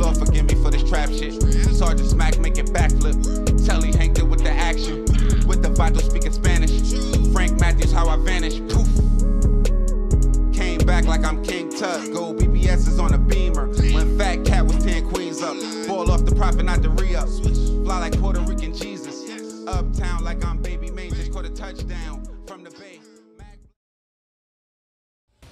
Lord forgive me for this trap shit. Sergeant Smack make it backflip. Telly Hank did with the action. With the vital speaking Spanish. Frank Matthews how I vanish. Poof. Came back like I'm King Tut. Gold BBS is on a beamer. When Fat Cat was 10 queens up. Ball off the profit, not the re-up. Fly like Puerto Rican Jesus. Uptown like I'm Baby Maine. Just caught a touchdown from the Bay.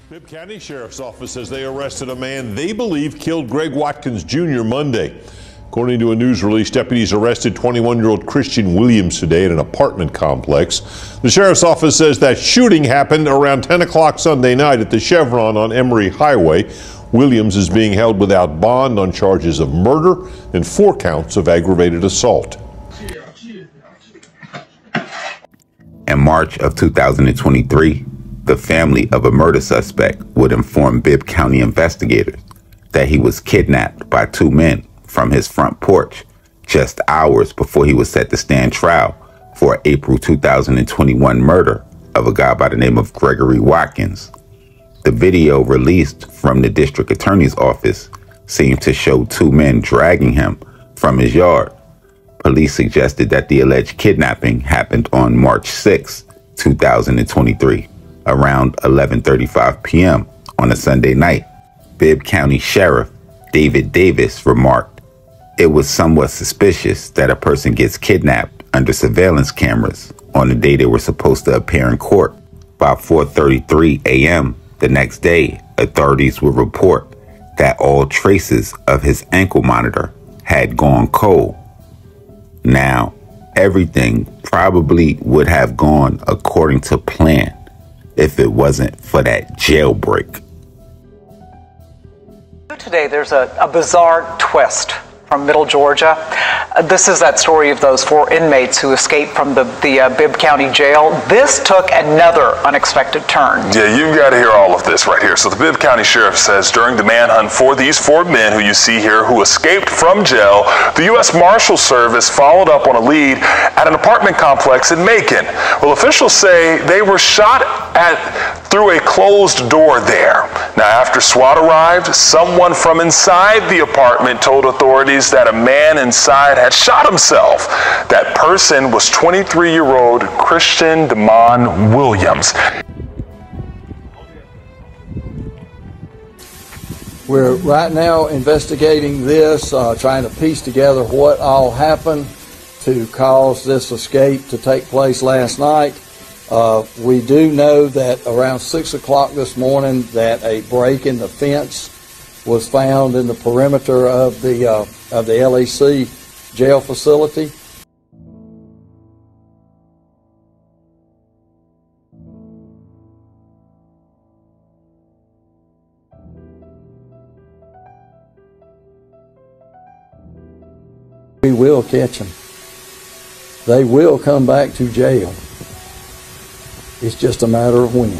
Bibb County Sheriff's Office says they arrested a man they believe killed Greg Watkins Jr. Monday. According to a news release, deputies arrested 21-year-old Christian Williams today at an apartment complex. The sheriff's office says that shooting happened around 10 o'clock Sunday night at the Chevron on Emory Highway. Williams is being held without bond on charges of murder and 4 counts of aggravated assault. In March of 2023, the family of a murder suspect would inform Bibb County investigators that he was kidnapped by 2 men from his front porch just hours before he was set to stand trial for an April 2021 murder of a guy by the name of Gregory Watkins. The video released from the district attorney's office seemed to show 2 men dragging him from his yard. Police suggested that the alleged kidnapping happened on March 6, 2023, around 11:35 p.m. on a Sunday night. Bibb County Sheriff David Davis remarked, "It was somewhat suspicious that a person gets kidnapped under surveillance cameras on the day they were supposed to appear in court." By 4:33 a.m. the next day, authorities would report that all traces of his ankle monitor had gone cold. Now, everything probably would have gone according to plan if it wasn't for that jailbreak. Today, there's a bizarre twist from Middle Georgia. This is that story of those 4 inmates who escaped from the Bibb County jail. This took another unexpected turn. Yeah, you've got to hear all of this right here. So the Bibb County Sheriff says during the manhunt for these 4 men who you see here who escaped from jail, the U.S. Marshal Service followed up on a lead at an apartment complex in Macon. Well, officials say they were shot at through a closed door there. Now, after SWAT arrived, someone from inside the apartment told authorities that a man inside had shot himself. That person was 23-year-old Christian Damon Williams. We're right now investigating this, trying to piece together what all happened to cause this escape to take place last night. We do know that around 6 o'clock this morning that a break in the fence was found in the perimeter of the LEC jail facility. We will catch them. They will come back to jail. It's just a matter of when.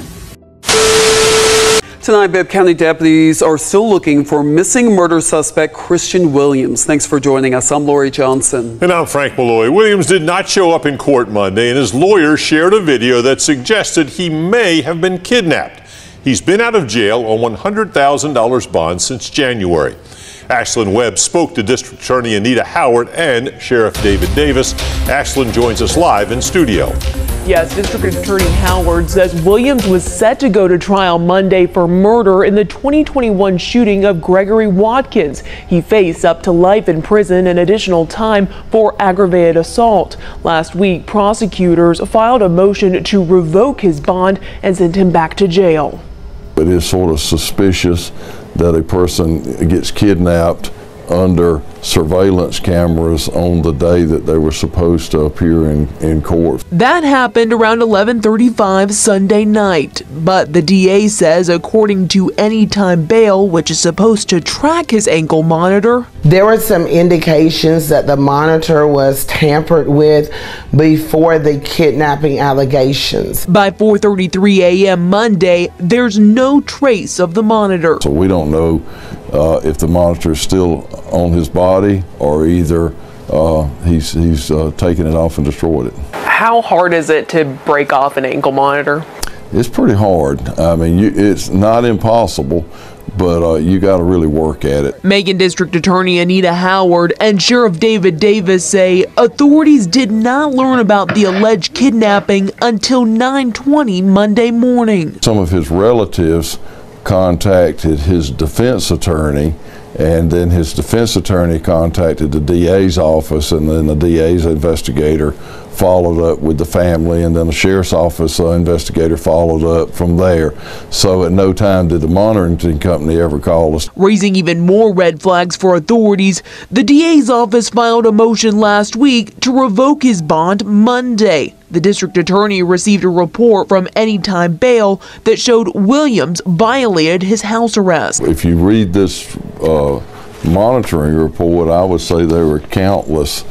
Tonight, Bibb County deputies are still looking for missing murder suspect Christian Williams. Thanks for joining us. I'm Lori Johnson. And I'm Frank Malloy. Williams did not show up in court Monday, and his lawyer shared a video that suggested he may have been kidnapped. He's been out of jail on $100,000 bond since January. Ashlyn Webb spoke to District Attorney Anita Howard and Sheriff David Davis. Ashlyn joins us live in studio. Yes, District Attorney Howard says Williams was set to go to trial Monday for murder in the 2021 shooting of Gregory Watkins. He faced up to life in prison and additional time for aggravated assault. Last week, prosecutors filed a motion to revoke his bond and send him back to jail. It is sort of suspicious that a person gets kidnapped under surveillance cameras on the day that they were supposed to appear in court. That happened around 11:35 Sunday night, but the DA says according to Anytime Bail, which is supposed to track his ankle monitor, there were some indications that the monitor was tampered with before the kidnapping allegations. By 4:33 a.m. Monday, there's no trace of the monitor. So we don't know if the monitor is still on his body or either he's taken it off and destroyed it. How hard is it to break off an ankle monitor? It's pretty hard. I mean, it's not impossible, but you got to really work at it. Macon District Attorney Anita Howard and Sheriff David Davis say authorities did not learn about the alleged kidnapping until 9:20 Monday morning. Some of his relatives contacted his defense attorney, and then his defense attorney contacted the DA's office, and then the DA's investigator followed up with the family, and then the sheriff's office investigator followed up from there. So at no time did the monitoring company ever call us. Raising even more red flags for authorities, the DA's office filed a motion last week to revoke his bond Monday. The district attorney received a report from Anytime Bail that showed Williams violated his house arrest. If you read this monitoring report, I would say there were countless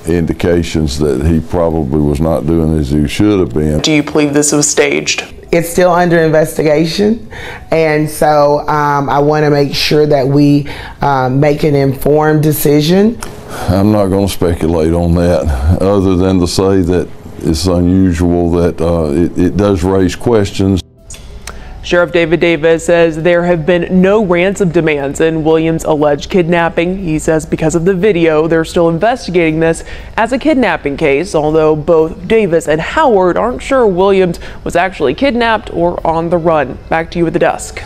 indications that he probably was not doing as he should have been. Do you believe this was staged? It's still under investigation, and so I want to make sure that we make an informed decision. I'm not going to speculate on that, other than to say that it's unusual, that it does raise questions. Sheriff David Davis says there have been no ransom demands in Williams' alleged kidnapping. He says because of the video, they're still investigating this as a kidnapping case, although both Davis and Howard aren't sure Williams was actually kidnapped or on the run. Back to you at the desk.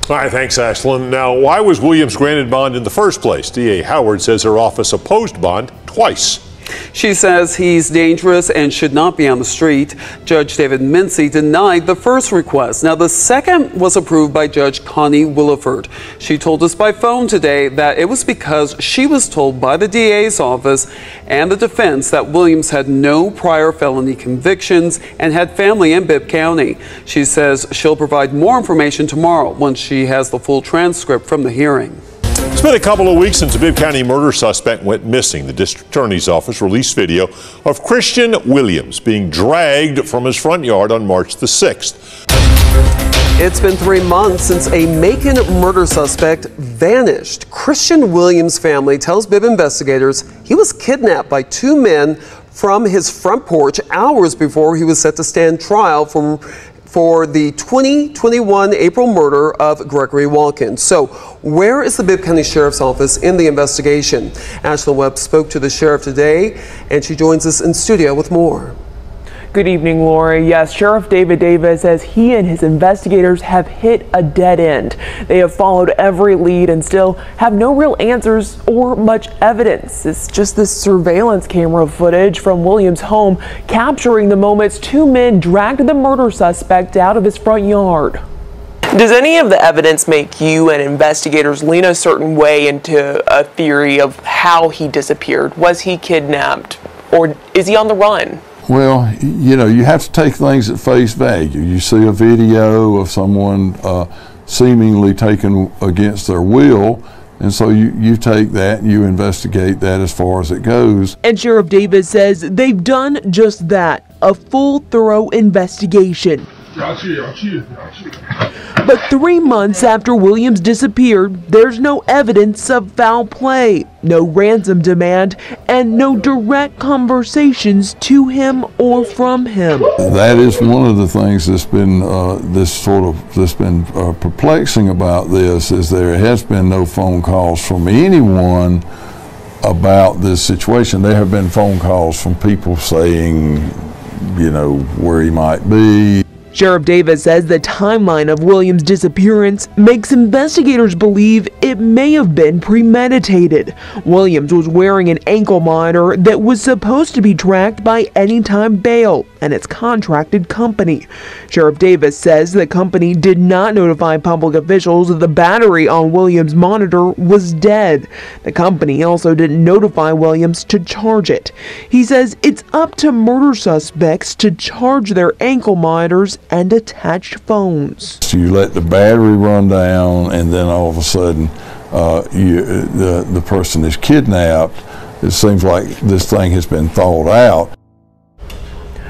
All right, thanks, Ashlyn. Now, why was Williams granted bond in the first place? DA Howard says her office opposed bond twice. She says he's dangerous and should not be on the street. Judge David Mincy denied the first request. Now, the second was approved by Judge Connie Williford. She told us by phone today that it was because she was told by the DA's office and the defense that Williams had no prior felony convictions and had family in Bibb County. She says she'll provide more information tomorrow once she has the full transcript from the hearing. It's been a couple of weeks since a Bibb County murder suspect went missing. The district attorney's office released video of Christian Williams being dragged from his front yard on March the 6th. It's been 3 months since a Macon murder suspect vanished. Christian Williams' family tells Bibb investigators he was kidnapped by two men from his front porch hours before he was set to stand trial for the 2021 April murder of Gregory Watkins. So where is the Bibb County Sheriff's Office in the investigation? Ashlyn Webb spoke to the sheriff today, and she joins us in studio with more. Good evening, Lori. Yes, Sheriff David Davis says he and his investigators have hit a dead end. They have followed every lead and still have no real answers or much evidence. It's just this surveillance camera footage from Williams' home capturing the moments two men dragged the murder suspect out of his front yard. Does any of the evidence make you and investigators lean a certain way into a theory of how he disappeared? Was he kidnapped, or is he on the run? Well, you know, you have to take things at face value. You see a video of someone seemingly taken against their will, and so you take that and you investigate that as far as it goes. And Sheriff Davis says they've done just that, a full, thorough investigation. But 3 months after Williams disappeared, there's no evidence of foul play, no ransom demand, and no direct conversations to him or from him. That is one of the things that's been perplexing about this, is there has been no phone calls from anyone about this situation. There have been phone calls from people saying, you know, where he might be. Sheriff Davis says the timeline of Williams' disappearance makes investigators believe it may have been premeditated. Williams was wearing an ankle monitor that was supposed to be tracked by Anytime Bail and its contracted company. Sheriff Davis says the company did not notify public officials that the battery on Williams' monitor was dead. The company also didn't notify Williams to charge it. He says it's up to murder suspects to charge their ankle monitors and attached phones. So you let the battery run down, and then all of a sudden the person is kidnapped. It seems like this thing has been thought out.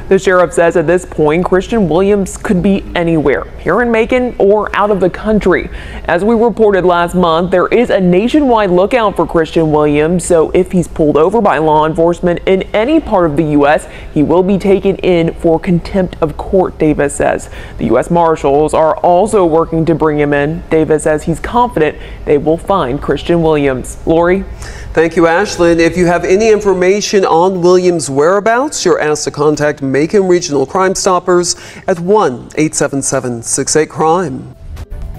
The sheriff says at this point, Christian Williams could be anywhere, here in Macon or out of the country. As we reported last month, there is a nationwide lookout for Christian Williams, so if he's pulled over by law enforcement in any part of the U.S., he will be taken in for contempt of court, Davis says. The U.S. Marshals are also working to bring him in. Davis says he's confident they will find Christian Williams. Lori? Thank you, Ashlyn. If you have any information on Williams' whereabouts, you're asked to contact Macon Regional Crime Stoppers at 1-877-68-CRIME.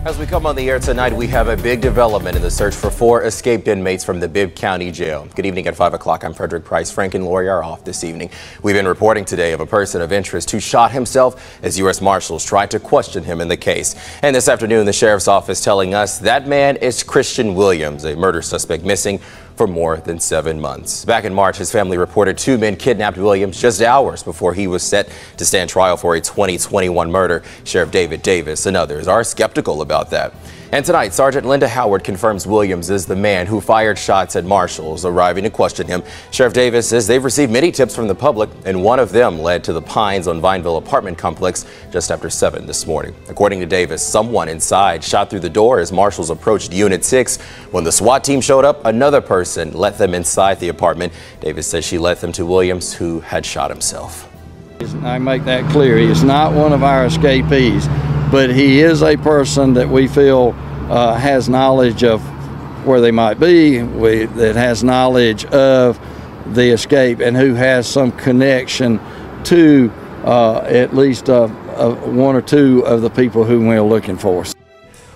As we come on the air tonight, we have a big development in the search for 4 escaped inmates from the Bibb County Jail. Good evening at 5 o'clock. I'm Frederick Price. Frank and Lori are off this evening. We've been reporting today of a person of interest who shot himself as U.S. Marshals tried to question him in the case. And this afternoon, the sheriff's office telling us that man is Christian Williams, a murder suspect missing for more than 7 months. Back in March, his family reported 2 men kidnapped Williams just hours before he was set to stand trial for a 2021 murder. Sheriff David Davis and others are skeptical about that. And tonight, Sergeant Linda Howard confirms Williams is the man who fired shots at Marshals arriving to question him. Sheriff Davis says they've received many tips from the public, and one of them led to the Pines on Vineville apartment complex just after 7 this morning. According to Davis, someone inside shot through the door as Marshals approached Unit 6. When the SWAT team showed up, another person let them inside the apartment. Davis says she led them to Williams, who had shot himself. I make that clear. He is not one of our escapees, but he is a person that we feel has knowledge of where they might be, that has knowledge of the escape, and who has some connection to at least 1 or 2 of the people whom we're looking for.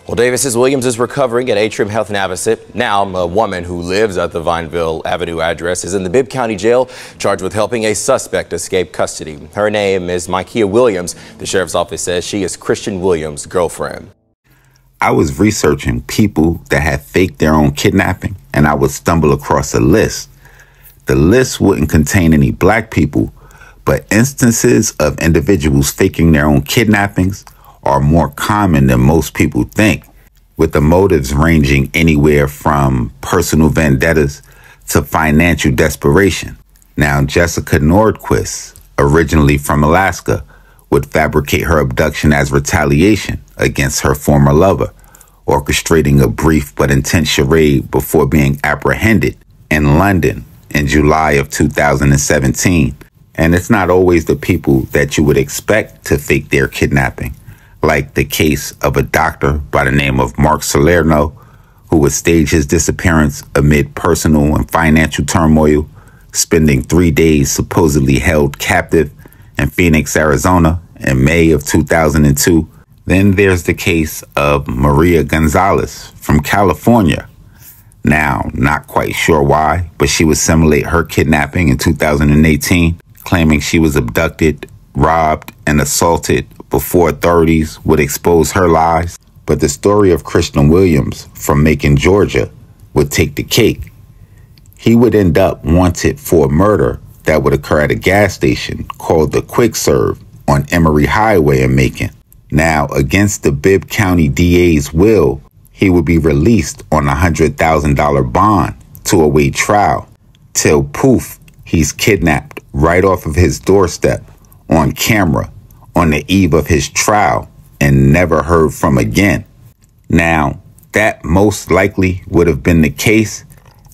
Well, Davis says Williams is recovering at Atrium Health in Navasset. Now, a woman who lives at the Vineville Avenue address is in the Bibb County Jail, charged with helping a suspect escape custody. Her name is Micaiah Williams. The sheriff's office says she is Christian Williams' girlfriend. I was researching people that had faked their own kidnapping, and I would stumble across a list. The list wouldn't contain any black people, but instances of individuals faking their own kidnappings are more common than most people think, with the motives ranging anywhere from personal vendettas to financial desperation. Now, Jessica Nordquist, originally from Alaska, would fabricate her abduction as retaliation against her former lover, orchestrating a brief but intense charade before being apprehended in London in July of 2017. And it's not always the people that you would expect to fake their kidnapping, like the case of a doctor by the name of Mark Salerno, who would stage his disappearance amid personal and financial turmoil, spending 3 days supposedly held captive in Phoenix, Arizona in May of 2002. Then there's the case of Maria Gonzalez from California. Now, not quite sure why, but she would simulate her kidnapping in 2018, claiming she was abducted, robbed, and assaulted before authorities would expose her lies. But the story of Christian Williams from Macon, Georgia, would take the cake. He would end up wanted for a murder that would occur at a gas station called the Quick Serve on Emory Highway in Macon. Now, against the Bibb County DA's will, he would be released on a $100,000 bond to await trial, till poof, he's kidnapped right off of his doorstep on camera on the eve of his trial and never heard from again. Now, that most likely would have been the case,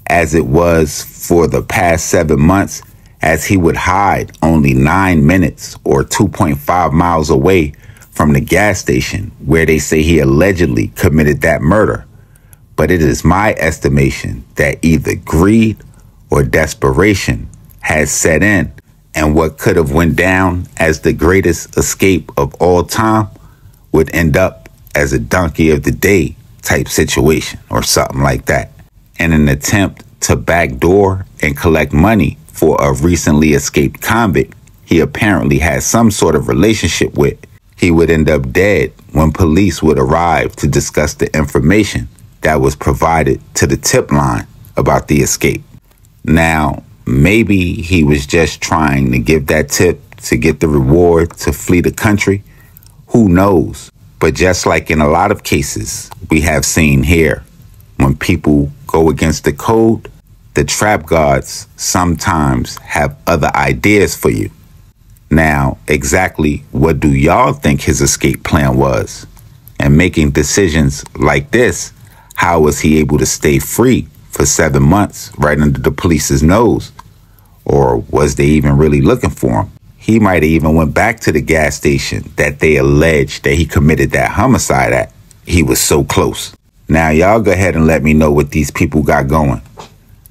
as it was for the past 7 months, as he would hide only 9 minutes or 2.5 miles away from the gas station where they say he allegedly committed that murder. But it is my estimation that either greed or desperation has set in, and what could have went down as the greatest escape of all time would end up as a donkey of the day type situation or something like that. In an attempt to backdoor and collect money for a recently escaped convict he apparently had some sort of relationship with, he would end up dead when police would arrive to discuss the information that was provided to the tip line about the escape. Now, maybe he was just trying to give that tip to get the reward to flee the country. Who knows? But just like in a lot of cases we have seen here, when people go against the code, the trap guards sometimes have other ideas for you. Now, exactly what do y'all think his escape plan was? And making decisions like this, how was he able to stay free for 7 months right under the police's nose? Or was they even really looking for him? He might have even went back to the gas station that they alleged that he committed that homicide at. He was so close. Now, y'all go ahead and let me know what these people got going.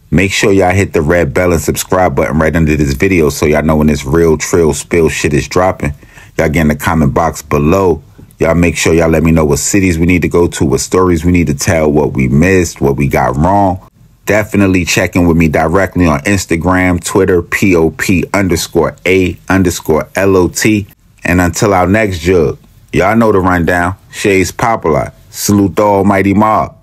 Make sure y'all hit the red bell and subscribe button right under this video so y'all know when this real trill spill shit is dropping. Y'all get in the comment box below. Y'all make sure y'all let me know what cities we need to go to, what stories we need to tell, what we missed, what we got wrong. Definitely check in with me directly on Instagram, Twitter, POP_A_LOT. And until our next jug, y'all know the rundown. Shades Popalot. Salute the almighty MOBB.